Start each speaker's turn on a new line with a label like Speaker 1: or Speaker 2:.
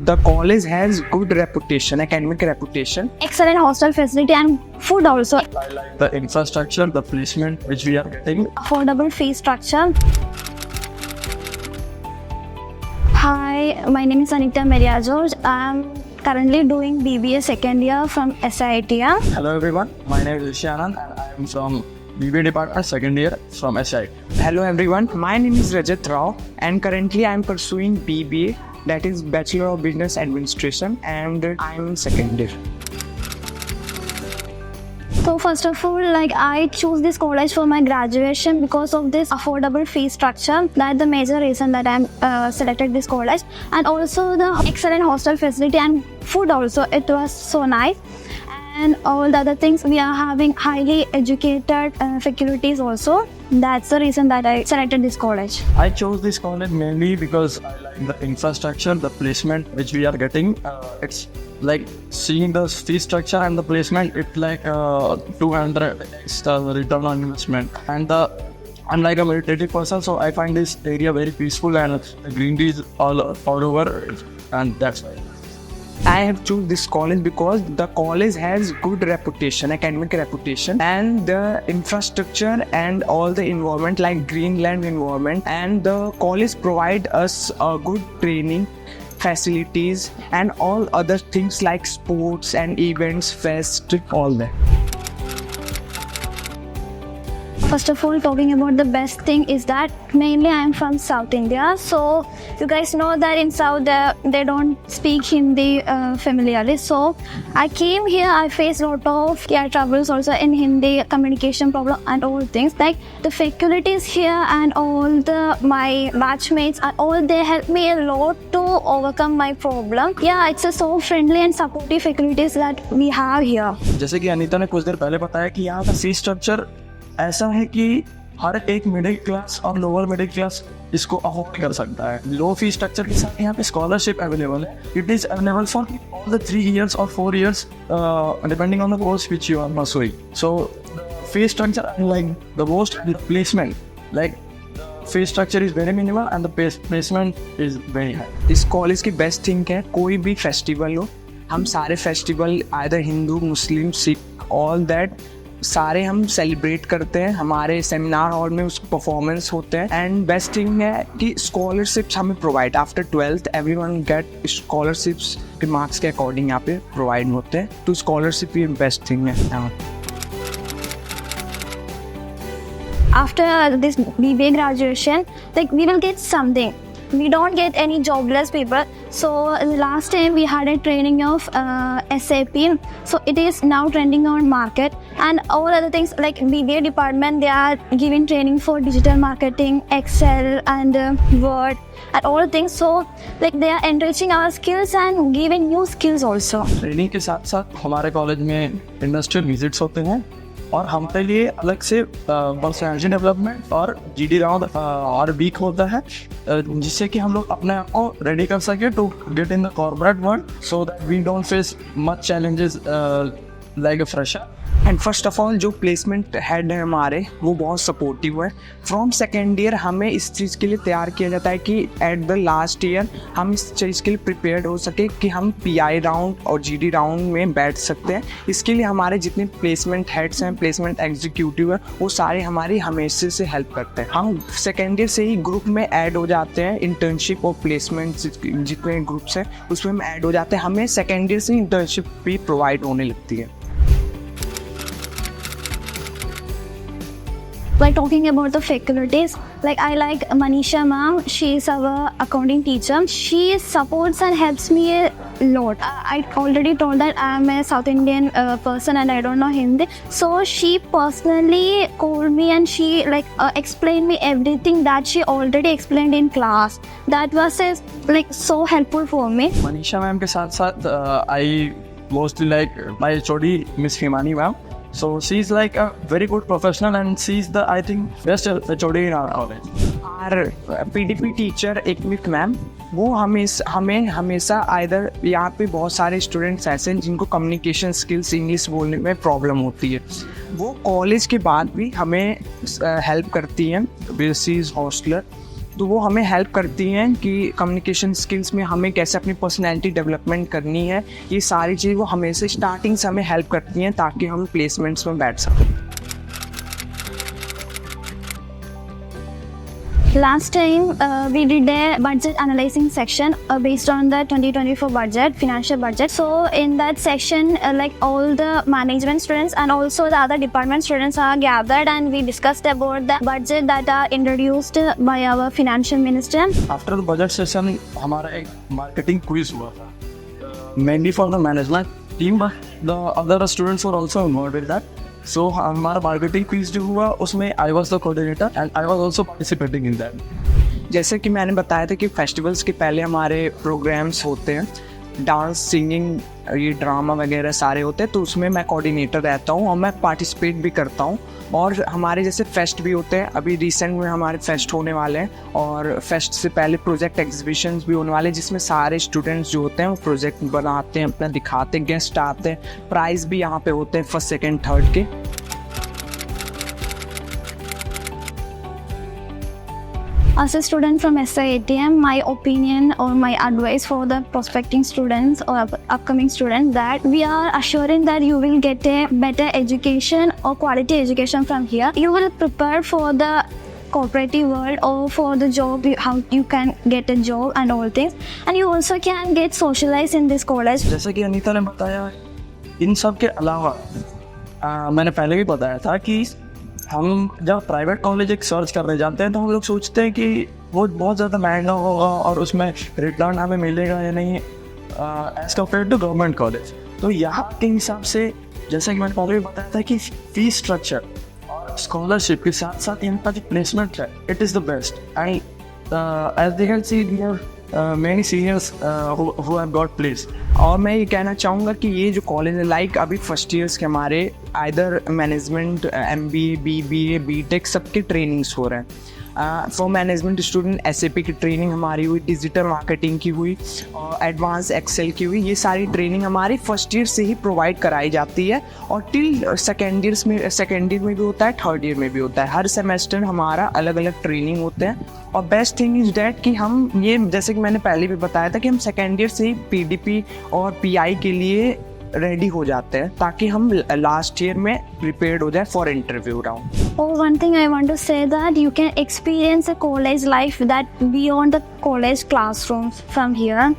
Speaker 1: The college has good reputation, academic reputation.
Speaker 2: Excellent hostel facility and food also.
Speaker 3: I like the infrastructure, the placement which we are getting.
Speaker 2: Affordable fee structure. Hi, my name is Anita Maria George. I'm currently doing BBA second year from SITM.
Speaker 3: Hello everyone, my name is Rishi Anand and I am from BBA department second year from SIT.
Speaker 1: Hello everyone, my name is Rajat Rao and currently I am pursuing BBA, that is Bachelor of Business Administration, and I am in second year.
Speaker 2: So first of all, I choose this college for my graduation because of this affordable fee structure. That's the major reason that I'm selected this college, and also the excellent hostel facility and food also. It was so nice, and all the other things. We are having highly educated faculties also. That's the reason that I selected this college.
Speaker 3: I chose this college mainly because I like the infrastructure, the placement which we are getting. It's like seeing the fee structure and the placement, it's like 200x the return on investment. And I'm like a meditative person, so I find this area very peaceful and the greenery is all over, and that's why.
Speaker 1: I have chosen this college because the college has good reputation, academic reputation, and the infrastructure and all the environment like Greenland environment, and the college provide us a good training facilities and all other things like sports and events, fest, all that.
Speaker 2: First of all, talking about the best thing is that mainly I am from South India. So you guys know that in South they don't speak Hindi familiarly. So I came here, I faced a lot of troubles also in Hindi, communication problem and all things. Like the faculties here and all my batchmates and all, they helped me a lot to overcome my problem. Yeah, it's a so friendly and supportive faculties that we have here.
Speaker 3: जैसे कि अनीता ने कुछ देर पहले बताया कि यहाँ का fee structure ऐसा है कि हर एक मिडिल क्लास और लोअर मिडिल क्लास इसको अफोर्ड कर सकता है. लो फी स्ट्रक्चर के साथ यहाँ पे स्कॉलरशिप अवेलेबल है. It is available for all the 3 years और 4 years depending on the course which you are pursuing. So fee structure like the most placement, like fee structure is very minimal and the placement is very high.
Speaker 1: इस college की best thing है, कोई भी festival हो, हम सारे festival either Hindu, Muslim, Sikh, all that सारे हम सेलिब्रेट करते हैं. हमारे सेमिनार हॉल में उसके परफॉर्मेंस होते हैं. एंड बेस्ट थिंग है कि स्कॉलरशिप्स हमें provide after 12th everyone get scholarships के मार्क्स के अकॉर्डिंग यहाँ पे प्रोवाइड होते हैं. तो स्कॉलरशिप ये बेस्ट थिंग है.
Speaker 2: After this BBA graduation, we will get something. We don't get any jobless people. So last time we had a training of SAP. So it is now trending on market, and all other things like BBA department, they are giving training for digital marketing, Excel and Word and all things. So they are enriching our skills and giving new skills also.
Speaker 3: Training के साथ साथ हमारे college में industrial visits होते हैं और हमारे लिए अलग से पर्सनैलिटी डेवलपमेंट और GD राउंड और वीक होता है, जिससे कि हम लोग अपने आप को रेडी कर सके to get in the corporate world, so that we don't face much challenges like a fresher.
Speaker 1: And first of all जो प्लेसमेंट हेड है हमारे, वो बहुत सपोर्टिव है. फ्रॉम सेकेंड ईयर हमें इस चीज़ के लिए तैयार किया जाता है कि एट द लास्ट ईयर हम इस चीज़ के लिए प्रिपेयर्ड हो सके कि हम PI राउंड और GD राउंड में बैठ सकते हैं. इसके लिए हमारे जितने प्लेसमेंट हेड्स हैं, प्लेसमेंट एग्जीक्यूटिव हैं, वो सारे हमारी हमेशा से हेल्प करते हैं. हम सेकेंड ईयर से ही ग्रुप में ऐड हो जाते हैं. इंटर्नशिप और प्लेसमेंट जितने ग्रुप्स हैं उसमें हम ऐड हो जाते हैं. हमें सेकेंड ईयर से इंटर्नशिप भी प्रोवाइड होने लगती है.
Speaker 2: Like talking about the faculties, I like Manisha ma'am. She is our accounting teacher. She supports and helps me a lot. I already told that I am a South Indian person and I don't know Hindi. So she personally called me and she explained me everything that she already explained in class. That was so helpful for me.
Speaker 3: Manisha ma'am के साथ साथ I mostly like my HOD miss Himani ma'am. So she's like a very good professional and she's the, I think, best HOD in our college.
Speaker 1: our PDP teacher एकमित ma'am, वो हमें हमेशा either यहाँ पे बहुत सारे स्टूडेंट्स ऐसे हैं जिनको कम्युनिकेशन स्किल्स इंग्लिश बोलने में प्रॉब्लम होती है. वो कॉलेज के बाद भी हमें हेल्प करती हैं. शी इज़ हॉस्टलर तो वो हमें हेल्प करती हैं कि कम्युनिकेशन स्किल्स में हमें कैसे अपनी पर्सनैलिटी डेवलपमेंट करनी है। ये सारी चीज़ वो हमेशा स्टार्टिंग से हमें हेल्प करती हैं ताकि हम प्लेसमेंट्स में बैठ सकें।
Speaker 2: Last time we did a budget analyzing section based on the 2024 budget, financial budget. So in that section, like all the management students and also the other department students are gathered, and we discussed about the budget that are introduced by our financial minister.
Speaker 3: After the budget session हमारा एक marketing quiz हुआ था, mainly for the management team, the other students were also involved with that. So हमारा marketing quiz जो हुआ उसमें I was the coordinator and I was also participating in that.
Speaker 1: जैसे कि मैंने बताया था कि फेस्टिवल्स के पहले हमारे प्रोग्राम्स होते हैं, डांस, सिंगिंग, ये ड्रामा वगैरह सारे होते हैं, तो उसमें मैं कोऑर्डिनेटर रहता हूँ और मैं पार्टिसिपेट भी करता हूँ। और हमारे जैसे फेस्ट भी होते हैं, अभी रिसेंट में हमारे फेस्ट होने वाले हैं, और फेस्ट से पहले प्रोजेक्ट एग्जीबिशंस भी होने वाले हैं जिसमें सारे स्टूडेंट्स जो होते हैं वो प्रोजेक्ट बनाते हैं, अपना दिखाते हैं, गेस्ट आते हैं, प्राइज़ भी यहाँ पे होते हैं फर्स्ट, सेकेंड, थर्ड के।
Speaker 2: As a student from SIATM, my opinion or my advice for the prospecting students or upcoming students, that we are assuring that you will get a better education or quality education from here. You will prepare for the cooperative world or for the job, how you can get a job and all things, and you also can get socialized in this college.
Speaker 3: जैसे कि अनीता ने बताया, इन सब के अलावा मैंने पहले भी बताया था कि हम जब प्राइवेट कॉलेज एक सर्च करने जाते हैं तो हम लोग सोचते हैं कि वो बहुत ज़्यादा महंगा होगा और उसमें रिटर्न हमें मिलेगा या नहीं as compare to government college. तो यहाँ के हिसाब से जैसे कि मैंने पहले भी बताया था कि फीस स्ट्रक्चर और स्कॉलरशिप के साथ साथ यहाँ का जो प्लेसमेंट है, it is the best. And as they can see many seniors who have got placed।
Speaker 1: और मैं ये कहना चाहूँगा कि ये जो कॉलेज है, लाइक अभी फर्स्ट ईयर्स के हमारे either management, MBA, BBA, BTech सबके ट्रेनिंग्स हो रहे हैं। फॉर मैनेजमेंट स्टूडेंट SAP की ट्रेनिंग हमारी हुई, डिजिटल मार्केटिंग की हुई, और एडवांस एक्सेल की हुई। ये सारी ट्रेनिंग हमारी फर्स्ट ईयर से ही प्रोवाइड कराई जाती है और टिल सेकेंड ईयर में भी होता है, थर्ड ईयर में भी होता है। हर सेमेस्टर हमारा अलग अलग ट्रेनिंग होते हैं। और बेस्ट थिंग इज़ डैट कि हम ये, जैसे कि मैंने पहले भी बताया था, कि हम सेकेंड ईयर से ही PDP और PI के लिए रेडी हो जाते हैं ताकि हम लास्ट ईयर में प्रिपेयर्ड हो जाए for interview round.
Speaker 2: Oh, one thing I want to say that you can experience a college life that beyond the college classrooms from here.